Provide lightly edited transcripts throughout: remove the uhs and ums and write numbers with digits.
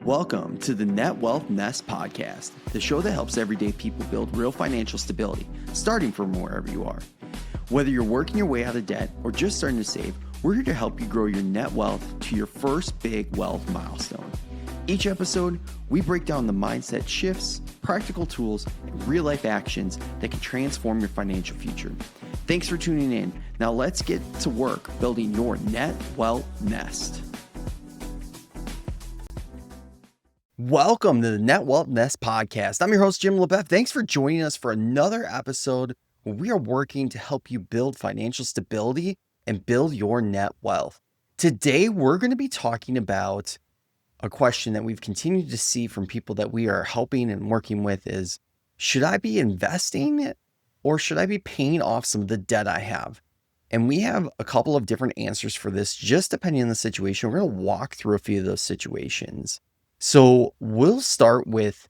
Welcome to the Net Wealth Nest podcast, the show that helps everyday people build real financial stability, starting from wherever you are. Whether you're working your way out of debt or just starting to save, we're here to help you grow your net wealth to your first big wealth milestone. Each episode, we break down the mindset shifts, practical tools, and real-life actions that can transform your financial future. Thanks for tuning in. Now let's get to work building your net wealth nest. Welcome to the Net Wealth Nest podcast. I'm your host, Jim LeBeff. Thanks for joining us for another episode where we are working to help you build financial stability and build your net wealth. Today, we're going to be talking about a question that we've continued to see from people that we are helping and working with is, should I be investing or should I be paying off some of the debt I have? And we have a couple of different answers for this, just depending on the situation. We're going to walk through a few of those situations. So we'll start with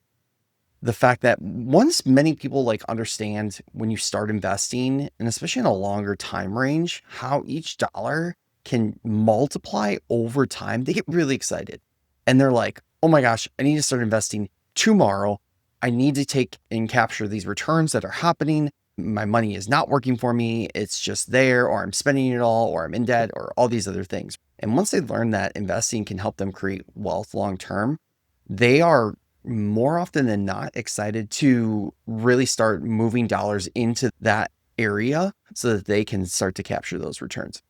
the fact that once many people understand when you start investing, and especially in a longer time range, how each dollar can multiply over time, they get really excited. And they're like, oh my gosh, I need to start investing tomorrow. I need to take and capture these returns that are happening. My money is not working for me. It's just there, or I'm spending it all, or I'm in debt, or all these other things. And once they learn that investing can help them create wealth long term, they are more often than not excited to really start moving dollars into that area so that they can start to capture those returns.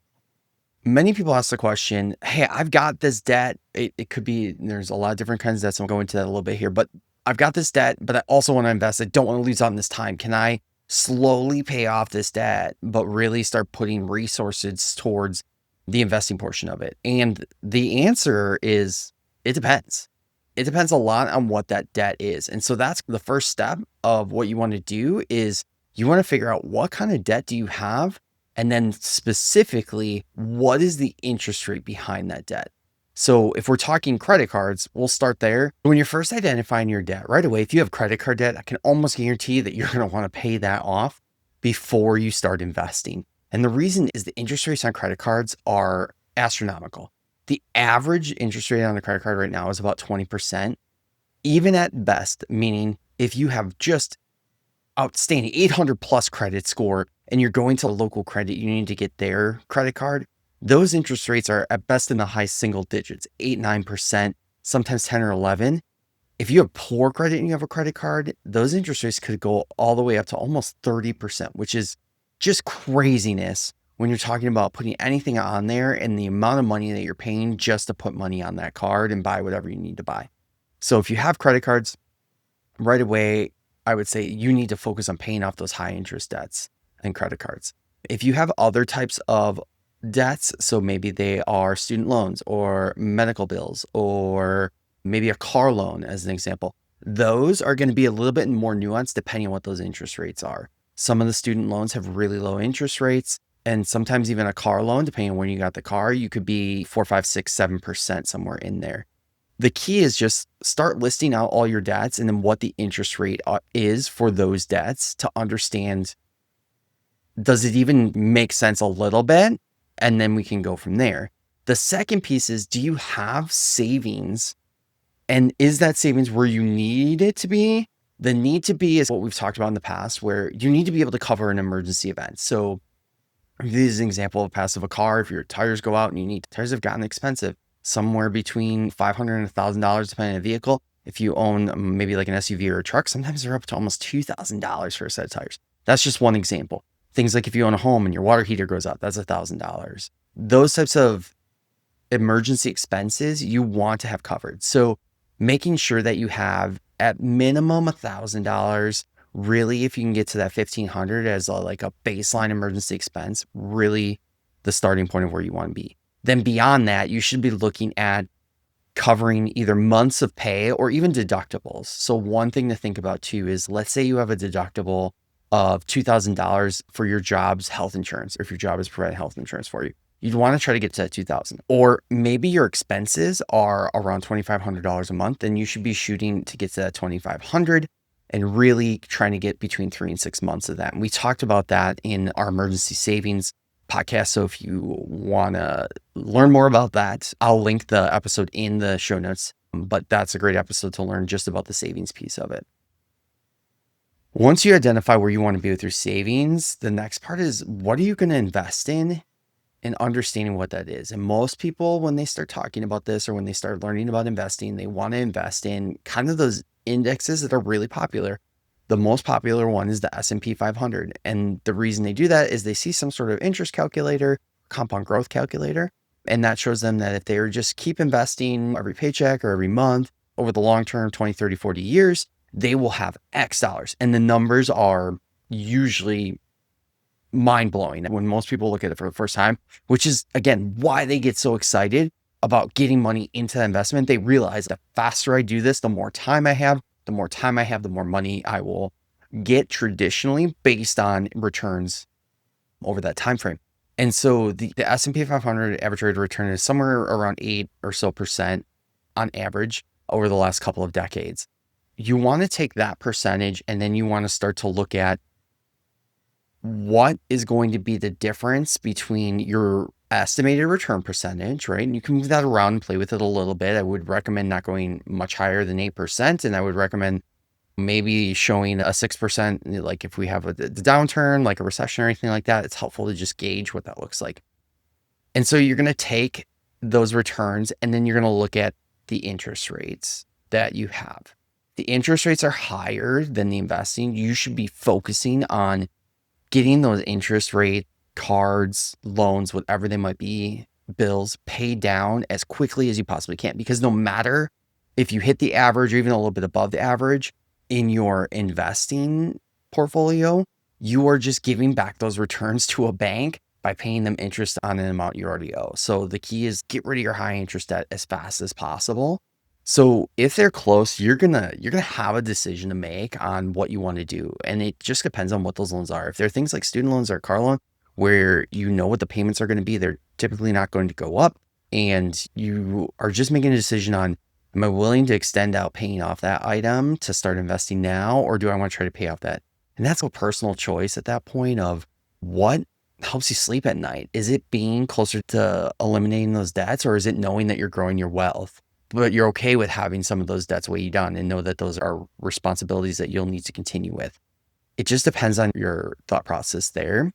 Many people ask the question, hey, I've got this debt. It could be, there's a lot of different kinds of debts. So I'll go into that a little bit here, but I've got this debt, but I also want to invest. I don't want to lose out on this time. Can I slowly pay off this debt, but really start putting resources towards the investing portion of it? And the answer is, it depends. It depends a lot on what that debt is. And so that's the first step of what you want to do is you want to figure out what kind of debt do you have? And then specifically, what is the interest rate behind that debt? So if we're talking credit cards, we'll start there. When you're first identifying your debt right away, if you have credit card debt, I can almost guarantee that you're going to want to pay that off before you start investing. And the reason is the interest rates on credit cards are astronomical. The average interest rate on a credit card right now is about 20%, even at best, meaning if you have just outstanding 800 plus credit score and you're going to a local credit union to get their credit card, those interest rates are at best in the high single digits, 8, 9%, sometimes 10 or 11. If you have poor credit and you have a credit card, those interest rates could go all the way up to almost 30%, which is just craziness when you're talking about putting anything on there and the amount of money that you're paying just to put money on that card and buy whatever you need to buy. So if you have credit cards, right away, I would say you need to focus on paying off those high interest debts and credit cards. If you have other types of debts, so maybe they are student loans or medical bills or maybe a car loan as an example, those are going to be a little bit more nuanced depending on what those interest rates are. Some of the student loans have really low interest rates, and sometimes even a car loan, depending on when you got the car, you could be 4, 5, 6, 7% somewhere in there. The key is just start listing out all your debts and then what the interest rate is for those debts to understand, does it even make sense a little bit? And then we can go from there. The second piece is, do you have savings? And is that savings where you need it to be? The need to be is what we've talked about in the past, where you need to be able to cover an emergency event. So this is an example of passive a car. If your tires go out and you need, tires have gotten expensive, somewhere between $500 and $1,000 depending on the vehicle. If you own maybe like an SUV or a truck, sometimes they're up to almost $2,000 for a set of tires. That's just one example. Things like if you own a home and your water heater goes out, that's $1,000. Those types of emergency expenses you want to have covered. So making sure that you have at minimum $1,000. Really, if you can get to that $1,500 as a baseline emergency expense, really the starting point of where you want to be. Then beyond that, you should be looking at covering either months of pay or even deductibles. So one thing to think about too is, let's say you have a deductible of $2,000 for your job's health insurance, or if your job is providing health insurance for you, you'd want to try to get to that $2,000. Or maybe your expenses are around $2,500 a month, then you should be shooting to get to that $2,500 and really trying to get between 3 and 6 months of that. And we talked about that in our emergency savings podcast. So if you want to learn more about that, I'll link the episode in the show notes. But that's a great episode to learn just about the savings piece of it. Once you identify where you want to be with your savings, the next part is what are you going to invest in and understanding what that is. And most people, when they start talking about this or when they start learning about investing, they want to invest in kind of those indexes that are really popular. The most popular one is the S&P 500. And the reason they do that is they see some sort of interest calculator, compound growth calculator, and that shows them that if they just keep investing every paycheck or every month over the long term, 20, 30, 40 years, they will have X dollars. And the numbers are usually mind blowing when most people look at it for the first time, which is, again, why they get so excited about getting money into that investment. They realize the faster I do this, the more time I have, the more money I will get traditionally based on returns over that time frame. And so the S&P 500 average rate of return is somewhere around 8% or so on average over the last couple of decades. You want to take that percentage and then you want to start to look at what is going to be the difference between your estimated return percentage, right? And you can move that around and play with it a little bit. I would recommend not going much higher than 8%. And I would recommend maybe showing a 6%, like if we have the downturn, like a recession or anything like that, it's helpful to just gauge what that looks like. And so you're going to take those returns and then you're going to look at the interest rates that you have. The interest rates are higher than the investing. You should be focusing on getting those interest rate cards, loans, whatever they might be, bills paid down as quickly as you possibly can. Because no matter if you hit the average or even a little bit above the average in your investing portfolio, you are just giving back those returns to a bank by paying them interest on an amount you already owe. So the key is get rid of your high interest debt as fast as possible. So if they're close, you're gonna have a decision to make on what you want to do. And it just depends on what those loans are. If they're things like student loans or car loan, where you know what the payments are going to be, they're typically not going to go up. And you are just making a decision on, am I willing to extend out paying off that item to start investing now? Or do I want to try to pay off that? And that's a personal choice at that point of what helps you sleep at night. Is it being closer to eliminating those debts, or is it knowing that you're growing your wealth? But you're okay with having some of those debts weigh you down and know that those are responsibilities that you'll need to continue with. It just depends on your thought process there.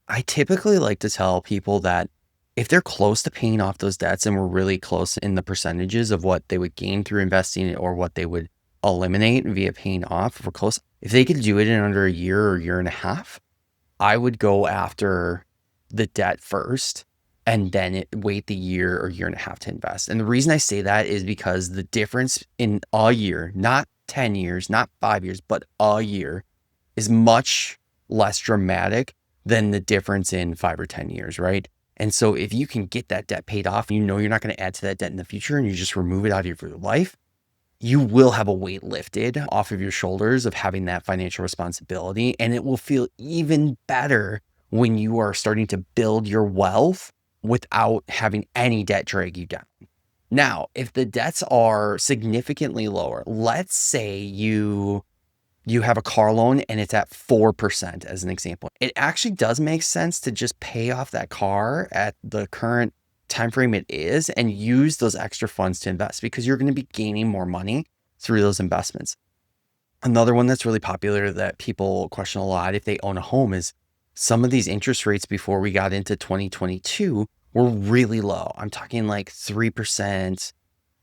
I typically like to tell people that if they're close to paying off those debts and we're really close in the percentages of what they would gain through investing or what they would eliminate via paying off, if we're close, if they could do it in under a year or year and a half, I would go after the debt first and then wait the year or year and a half to invest. And the reason I say that is because the difference in a year, not 10 years, not 5 years, but a year is much less dramatic than the difference in 5 or 10 years, right? And so if you can get that debt paid off, you know you're not going to add to that debt in the future and you just remove it out of your life, you will have a weight lifted off of your shoulders of having that financial responsibility. And it will feel even better when you are starting to build your wealth without having any debt drag you down. Now, if the debts are significantly lower, let's say you have a car loan and it's at 4% as an example. It actually does make sense to just pay off that car at the current time frame it is and use those extra funds to invest because you're going to be gaining more money through those investments. Another one that's really popular that people question a lot if they own a home is some of these interest rates before we got into 2022 were really low. I'm talking like 3%,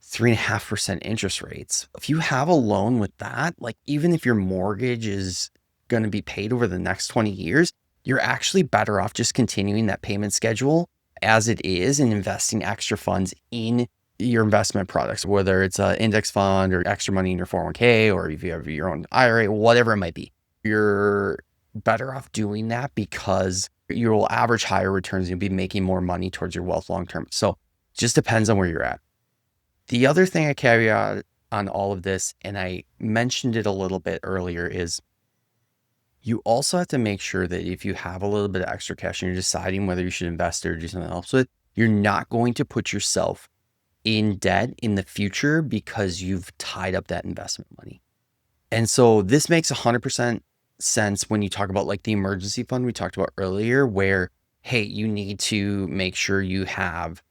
3.5% interest rates. If you have a loan with that, like even if your mortgage is going to be paid over the next 20 years, you're actually better off just continuing that payment schedule as it is and investing extra funds in your investment products, whether it's an index fund or extra money in your 401k, or if you have your own IRA, whatever it might be. You're better off doing that because you will average higher returns. You'll be making more money towards your wealth long term. So it just depends on where you're at. The other thing I caveat on all of this, and I mentioned it a little bit earlier, is you also have to make sure that if you have a little bit of extra cash and you're deciding whether you should invest or do something else with, you're not going to put yourself in debt in the future because you've tied up that investment money. And so this makes 100% sense when you talk about like the emergency fund we talked about earlier, where, hey, you need to make sure you have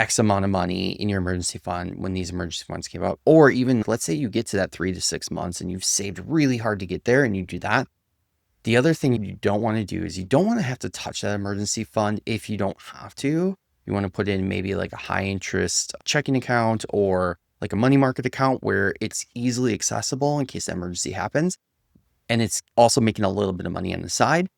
X amount of money in your emergency fund when these emergency funds came up. Or even let's say you get to that 3 to 6 months and you've saved really hard to get there and you do that. The other thing you don't want to do is you don't want to have to touch that emergency fund if you don't have to. You want to put in maybe like a high interest checking account or like a money market account where it's easily accessible in case the emergency happens. And it's also making a little bit of money on the side.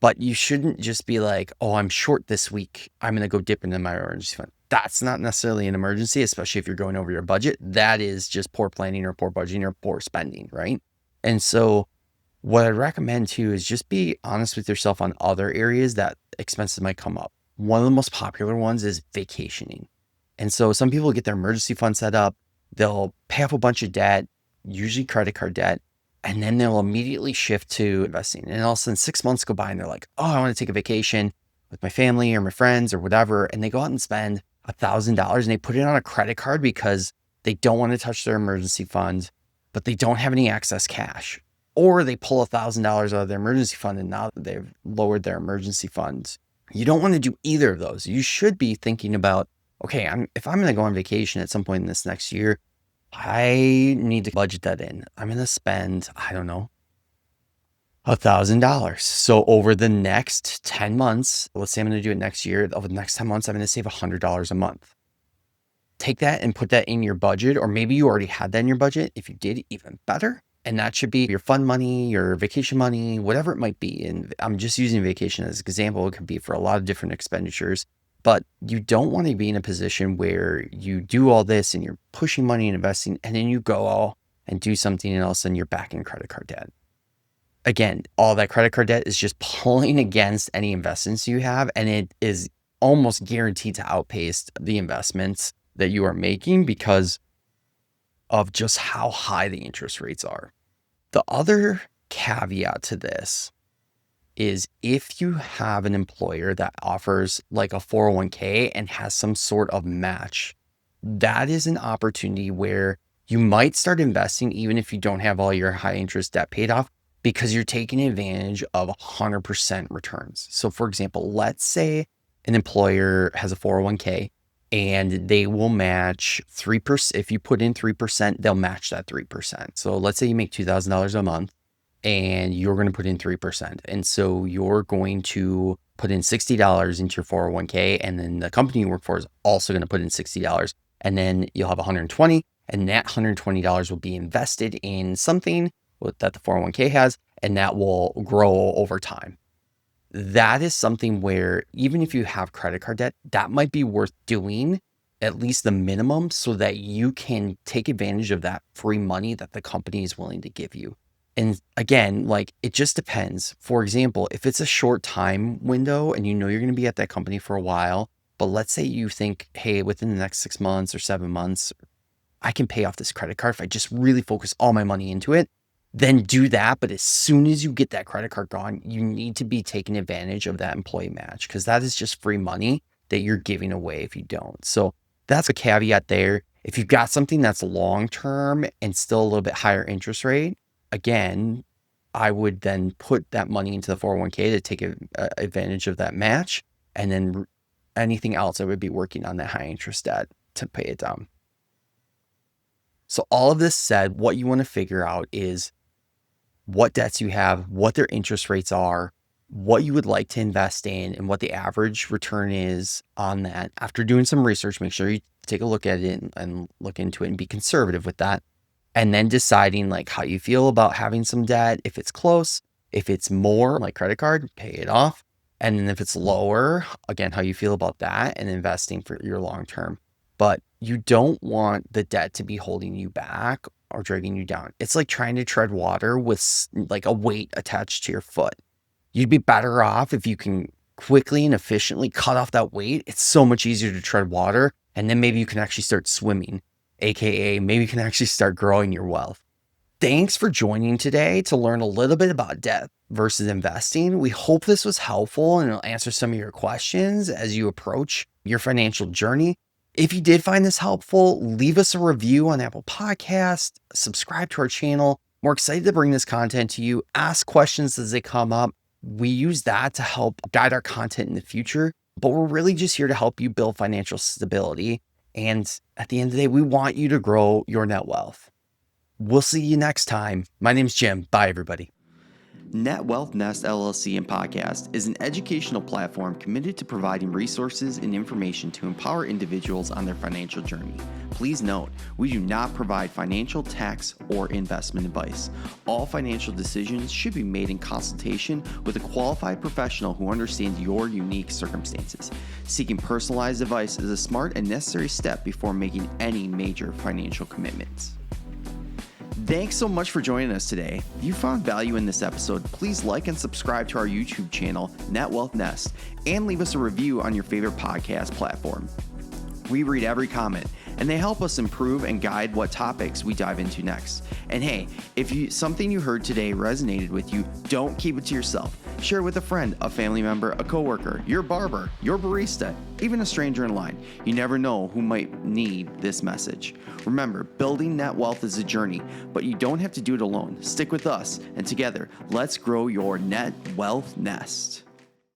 But you shouldn't just be like, oh, I'm short this week, I'm going to go dip into my emergency fund. That's not necessarily an emergency, especially if you're going over your budget. That is just poor planning or poor budgeting or poor spending, right? And so what I'd recommend too is just be honest with yourself on other areas that expenses might come up. One of the most popular ones is vacationing. And so some people get their emergency fund set up, they'll pay off a bunch of debt, usually credit card debt, and then they'll immediately shift to investing. And all of a sudden 6 months go by and they're like, oh, I want to take a vacation with my family or my friends or whatever. And they go out and spend $1,000 and they put it on a credit card because they don't want to touch their emergency fund, but they don't have any excess cash. Or they pull $1,000 out of their emergency fund and now they've lowered their emergency funds. You don't want to do either of those. You should be thinking about, okay, if I'm going to go on vacation at some point in this next year, I need to budget that in. I'm going to spend, I don't know, $1,000. So over the next 10 months, let's say I'm going to do it next year. Over the next 10 months, I'm going to save $100 a month. Take that and put that in your budget, or maybe you already had that in your budget. If you did, even better. And that should be your fund money, your vacation money, whatever it might be. And I'm just using vacation as an example. It could be for a lot of different expenditures, but you don't want to be in a position where you do all this and you're pushing money and investing, and then you go and do something else and you're back in credit card debt. Again, all that credit card debt is just pulling against any investments you have, and it is almost guaranteed to outpace the investments that you are making because of just how high the interest rates are. The other caveat to this is if you have an employer that offers like a 401k and has some sort of match, that is an opportunity where you might start investing even if you don't have all your high interest debt paid off, because you're taking advantage of 100% returns. So for example, let's say an employer has a 401k and they will match 3%. If you put in 3%, they'll match that 3%. So let's say you make $2,000 a month and you're going to put in 3%. And so you're going to put in $60 into your 401k, and then the company you work for is also going to put in $60. And then you'll have $120, and that $120 will be invested in something that the 401k has, and that will grow over time. That is something where even if you have credit card debt, that might be worth doing at least the minimum so that you can take advantage of that free money that the company is willing to give you. And again, like it just depends. For example, if it's a short time window and you know you're going to be at that company for a while, but let's say you think, hey, within the next 6 months or 7 months, I can pay off this credit card if I just really focus all my money into it, then do that. But as soon as you get that credit card gone, you need to be taking advantage of that employee match, because that is just free money that you're giving away if you don't. So that's a caveat there. If you've got something that's long-term and still a little bit higher interest rate, again, I would then put that money into the 401k to take advantage of that match. And then anything else, I would be working on that high interest debt to pay it down. So all of this said, what you want to figure out is what debts you have, what their interest rates are, what you would like to invest in, and what the average return is on that. After doing some research, make sure you take a look at it and look into it and be conservative with that. And then deciding like how you feel about having some debt. If it's close, if it's more like credit card, pay it off. And then if it's lower, again, how you feel about that and investing for your long term. But you don't want the debt to be holding you back or dragging you down. It's like trying to tread water with like a weight attached to your foot. You'd be better off if you can quickly and efficiently cut off that weight. It's so much easier to tread water. And then maybe you can actually start swimming, AKA maybe you can actually start growing your wealth. Thanks for joining today to learn a little bit about debt versus investing. We hope this was helpful and it'll answer some of your questions as you approach your financial journey. If you did find this helpful, leave us a review on Apple Podcasts, subscribe to our channel. We're excited to bring this content to you. Ask questions as they come up. We use that to help guide our content in the future. but we're really just here to help you build financial stability. And at the end of the day, we want you to grow your net wealth. We'll see you next time. My name's Jim. Bye, everybody. Net Wealth Nest LLC and Podcast is an educational platform committed to providing resources and information to empower individuals on their financial journey. Please note, we do not provide financial, tax, or investment advice. All financial decisions should be made in consultation with a qualified professional who understands your unique circumstances. Seeking personalized advice is a smart and necessary step before making any major financial commitments. Thanks so much for joining us today. If you found value in this episode, please like and subscribe to our YouTube channel, Net Wealth Nest, and leave us a review on your favorite podcast platform. We read every comment, and they help us improve and guide what topics we dive into next. And hey, if something you heard today resonated with you, don't keep it to yourself. Share it with a friend, a family member, a coworker, your barber, your barista, even a stranger in line. You never know who might need this message. Remember, building net wealth is a journey, but you don't have to do it alone. Stick with us, and together, let's grow your net wealth nest.